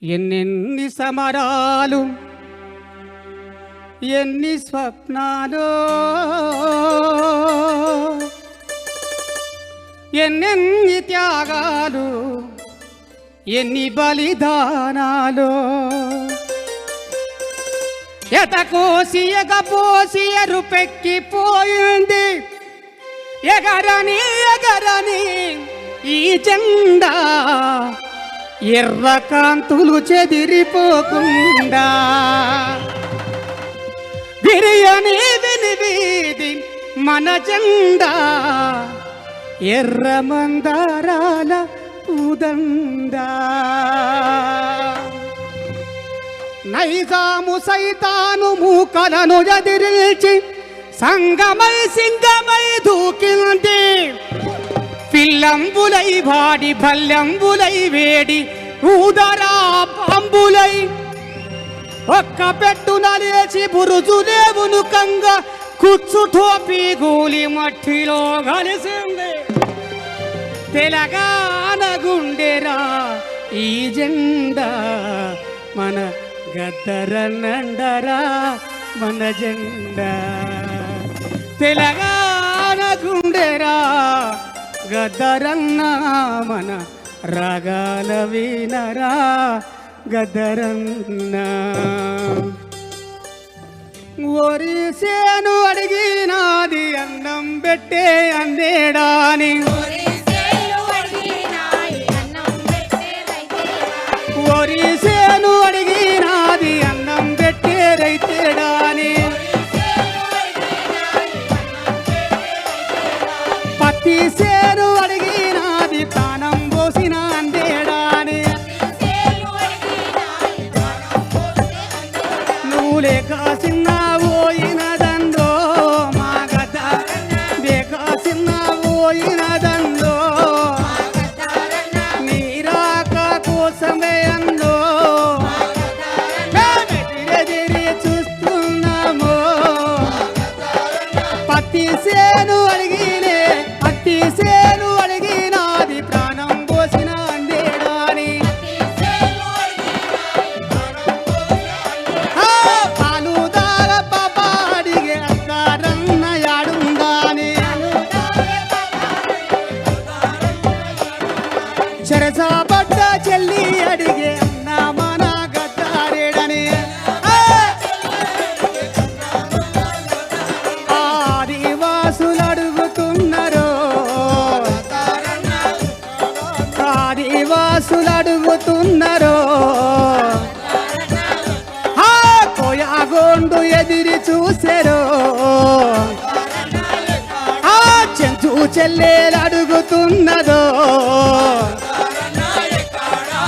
ఎన్నెన్ని సమరాలు ఎన్ని స్వప్నాలు ఎన్నెన్ని త్యాగాలు ఎన్ని బలిదానాలు ఎతకోసి ఎగపోసి ఎరుపెక్కిపోయింది ఎగరని ఎగరని ఈ జెండా ఎర్ర కాంతులు చెదిరిపోకుండా విరియని వినివీది మన జెండా ఎర్ర మందారాల ఉదండా నైజాము సైతాను మూకలను ఎదిరించి సంగమై సింగమై దూకింది పిల్లంబులై వాడి భల్లంబులై వేడి ఊదరా పంబులై ఒక్క పెట్టున లేచి బురుజులేవును కంగ కుచ్చు టోపీ గూలి మట్టిలో కలిసింది తెలంగాణ గుండెరా ఈ జెండా మన గద్దరన్నండరా మన జెండా తెలంగాణ గుండెరా గద్దరన్న మన రాగాల వీనరా గద్దరన్న ఒరిసేను అడిగినాది అన్నం పెట్టే అందేడాని ఒరిసేను అడిగినాది అన్నం పెట్టే రైతేడాని పత్తి సేను అడిగినాది తానం పోసిన అందేడాని నువ్వు లేక చిన్న పోయినదందో మా గద్ద లేక చిన్న పోయినదందో నీరాక కోసమే అందో ఎదిరి చూస్తున్నాము పత్తి సేను అడిగినే పత్తి సేను అడిగినాది ప్రాణం పోసిన అందేడాని పాలు దార పాప అడిగే అక్కారన్న యాడుందాని చెరసాబడ్డ చెల్లి అడిగే అన్న మన గద్దారేడని ఆదివాసులు అడుగుతున్నారు ఆదివాసులు అడుగుతున్నారు కోయాగోండు ఎదిరి చూసారు చెంచు చెల్లెలు అడుగుతున్నదో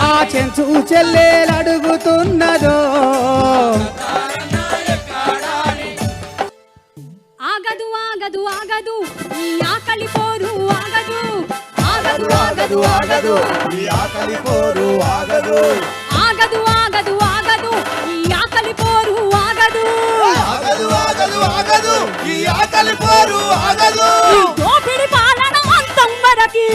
ఆ చెంచు చెల్లెలు అడుగుతున్నదో ఆగదు ఆగదు ఆగదు ఈ ఆకలి పోరు ఆగదు ఆగదు ఆగదు ఆగదు ఈ ఆకలి పోరు ఆగదు ఆగదు ఆగదు ఆగదు ఈ ఆకలి పోరు ఆగదు ఆగదు ఆగదు ఆగదు ఈ ఆకలి పోరు ఆగదు ఈ దోపిడి పాలన అంతం వరకి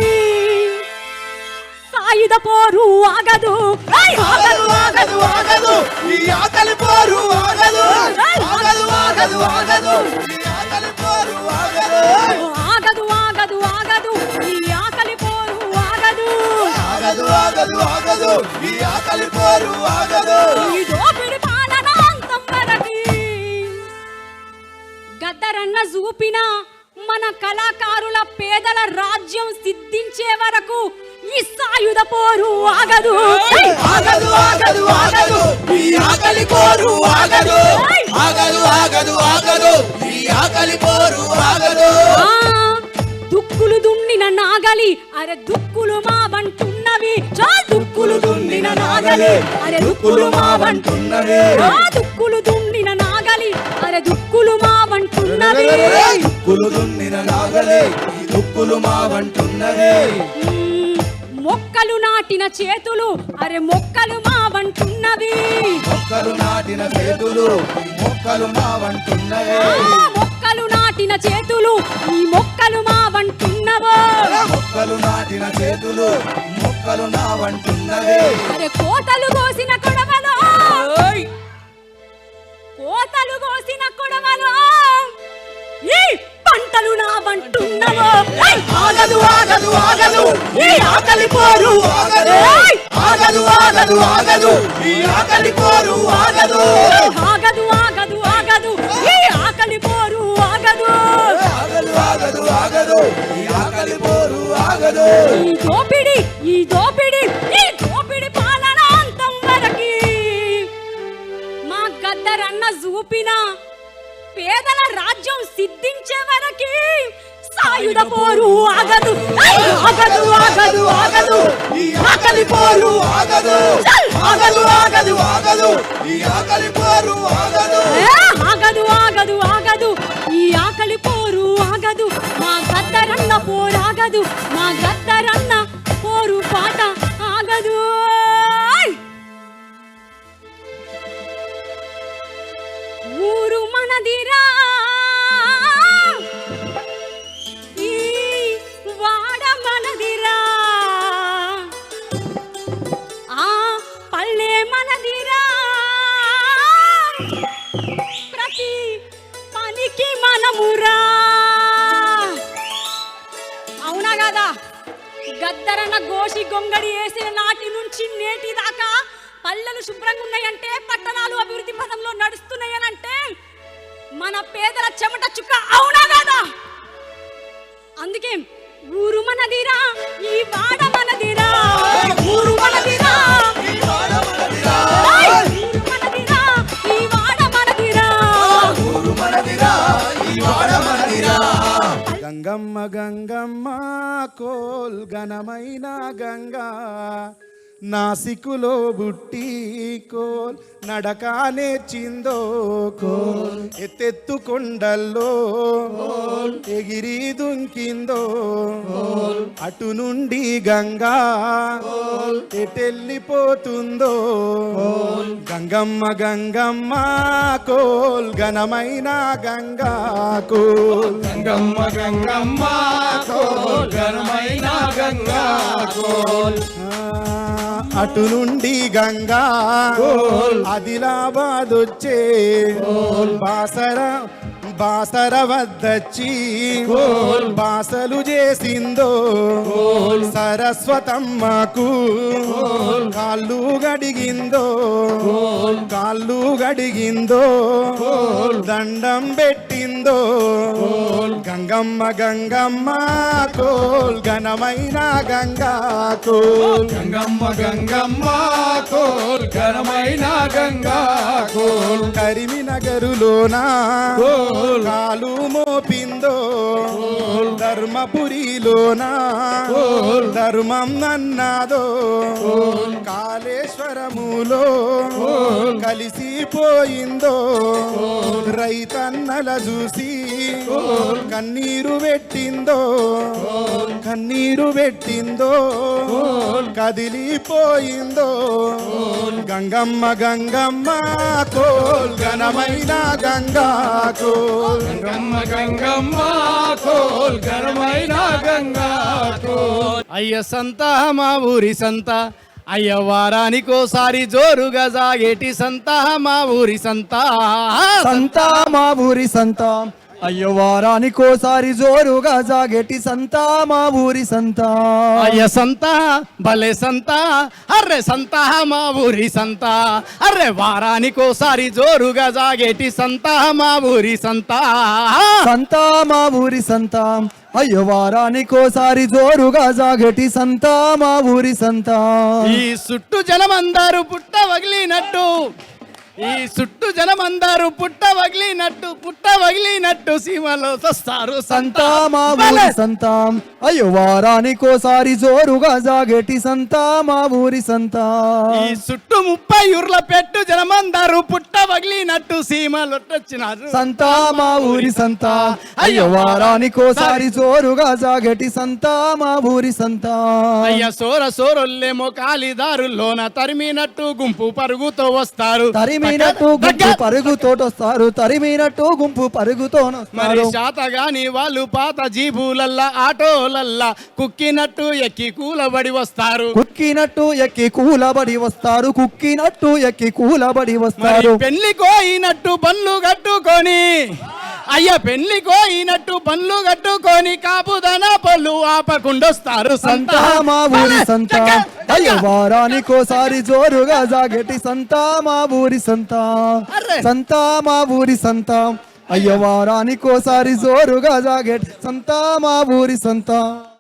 సాయుధ పోరు ఆగదు ఆగదు ఆగదు ఆగదు ఈ ఆకలి పోరు ఆగదు ఆగదు ఆగదు ఆగదు ఈ ఆకలి పోరు ఆగదు ఆగదు ఆగదు ఆగదు ఈ ఆకలి పోరు ఆగదు ఆగదు ఆగదు ఆగదు ఈ ఆకలి పోరు ఆగదు ఈ దోపిడి పాలన అంతం వరకి గద్దరన్న చూపిన మన కళాకారుల పేదల రాజ్యం సిద్ధించే వరకు ఈ సాయుధ పోరు ఆగదు ఆగదు ఆగదు ఆగదు ఈ ఆకలి పోరు ఆగదు ఆగదు ఆగదు ఆగదు ఈ ఆకలి పోరు ఆగదు ఆ, దుక్కులు దున్నిన నాగలి అరే దుక్కులు మా వంటున్నవి దుక్కులు దున్నిన నాగలి అరే దుక్కులు మా వంటున్నవి దుక్కులు దున్నిన నాగలి అరే దుక్కులు మా వంటున్నవి దుక్కులు దున్నిన నాగలే ఈ దుక్కులు మా వంటున్నవే మొక్కలు నాటిన చేతులు అరే మొక్కలు మా వంటున్నవి మొక్కలు నాటిన చేతులు మొక్కలు మా వంటున్నవే మొక్కలు నాటిన నాటిన చేతులు ఈ మొక్కలు మా వంటున్నవో మొక్కలు నాటిన చేతులు మొక్కలు నా వంటున్నవే అరే కోతలు కోసిన కొడవలో కోతలు కోసిన కొడవలో ఈ పంటలు నా వంటున్నవో ఆగదు ఆగదు ఆగదు ఈ ఆకలి పోరు ఆగదు ఆగదు ఆగదు ఆగదు ఈ ఆకలి పోరు ఆగదు ఆగదు ఆగదు ఆగదు ఈ ఆకలి పోరు ఆగదు ఆగదు ఆగదు ఆగదు ఈ ఆకలి పోరు ఆగదు ఈ దోపిడి ఈ దోపిడి ఈ దోపిడి పాలన అంతం వరకి మా గద్దరన్న చూపిన పేదల రాజ్యం సిద్ధించే వరకి సాయుధ పోరు ఆగదు ఆగదు ఆగదు ఆగదు ఈ ఆకలి పోరు ఆగదు ఆగదు ఆగదు ఆగదు ఈ ఆకలి పోరు ఆగదు ఆగదు ఆగదు ఆగదు ఈ ఆకలి పోరు ఆగదు మా గద్దరన్న పోరాగదు మా గద్దరన్న పోరు పాట ఆగదు ఊరు మనదిరా ఈ వాడ మనదిరా ఆ పల్లె మనదిరా ప్రతి పనికి మనమురా అవునా కదా గద్దరన్న గోషి గొంగడి వేసిన నాటి నుంచి నేటి దాకా పల్లెలు శుభ్రంగా ఉన్నాయంటే పట్టణాలు అభివృద్ధి పథంలో నడుస్తున్నాయనంటే మన పేదల చెమట చుక్క అవునా కదా అందుకే ఊరు మనదిరా ఈ వాడ మనదిరా ఊరు మనదిరా ఈ వాడ మనదిరా ఊరు మనదిరా ఈ వాడ మనదిరా ఊరు మనదిరా ఈ వాడ మనదిరా గంగమ్మ గంగమ్మ కోల్ ఘనమైన గంగా నాసికులో బుట్టి కోల్ నడక నేర్చిందో కోల్ ఎత్తెత్తు కొండల్లో ఎగిరి దుంకిందో అటు నుండి గంగా ఎటెళ్ళిపోతుందో గంగమ్మ గంగమ్మ కోల్ ఘనమైన గంగా కోల్ గంగమ్మ గంగమ్మ కోల్ ఘనమైన గంగా కోల్ అటు నుండి గంగా ఆదిలాబాద్ వచ్చే బాసర వద్దచ్చి బాసలు చేసిందో సరస్వతమ్మకు కాళ్ళు గడిగిందో దండం పెట్టిందో గంగమ్మ గంగమ్మ కోల్ ఘనమైన గంగా కోల్ గంగమ్మ గంగమ్మ కోల్ ఘనమైన గంగా కోల్ కరీంనగరులోనా కాలు మోపిందో ధర్మపురిలోనా ధర్మం అన్నాదో కాళేశ్వరములో కలిసిపోయిందో రైతన్నల చూసి కన్నీరు పెట్టిందో కదిలిపోయిందో గంగమ్మ గంగమ్మ కోల్ ఘనమైన గంగా కోల్ గంగమ్మ గంగమ్మ కోల్ ఘనమైన గంగా కోల్ అయ్య సంత మా ఊరి సంత అయ్య వారానికోసారి జోరుగా సాగేటి సంత మా ఊరి సంత సంత మా ఊరి సంత అయ్యో వారానికోసారి జోరుగా జాగేటి సంత మా ఊరి సంత అయ్య సంత భలే సంత అర్రే సంత మా ఊరి సంత అర్రే వారానికోసారి జోరుగా సాగేటి సంత మా ఊరి సంత సంత మా ఊరి సంత అయ్యో వారానికోసారి జోరుగా జాగేటి సంత మా ఊరి సంత ఈ చుట్టూ జనమందరూ పుట్ట వగిలినట్టు ఈ చుట్టూ జనమందరూ పుట్ట వగిలినట్టు సీమలో వస్తారు సంత మా ఊరి సంత అయ్యో వారానికోసారి జోరుగా జాగేటి సంత మా ఊరి సంత ఈ చుట్టూ 30 ఊర్ల పెట్టు జనమందరూ పుట్ట వగిలినట్టు సీమలొట్టొచ్చినారు సంత మా ఊరి సంత అయ్యో వారానికోసారి జోరుగా జాగేటి సంత మా ఊరి సంత అయ్య సోరొల్లేమో కాలిదారుల్లోన తరిమినట్టు గుంపు పరుగుతో వస్తారు తరిమినట్టు గుంపు పరుగుతోటొస్తారు తరిమినట్టు గుంపు మరి పరుగుతోనొస్తారు శాతగాని వాళ్ళు పాత జీబులల్లా ఆటోలల్లా కుక్కినట్టు ఎక్కి కూలబడి వస్తారు కుక్కినట్టు ఎక్కి కూలబడి వస్తారు కుక్కినట్టు ఎక్కి కూలబడి మరి వస్తారు పెళ్లి కోయినట్టు పన్లు కట్టుకొని అయ్య పెళ్లి కోయినట్టు పన్లు కట్టుకొని కాపుదన పళ్ళు ఆపకుండొస్తారు సంత మా ఊరి సంత అయ్య వారానికోసారి జోరుగా జాగేటి సంత మా ఊరి సంత అర్రే. సంత మా ఊరి సంత అయ్య వారానికోసారి జోరుగా జాగేటి సంత మా ఊరి సంత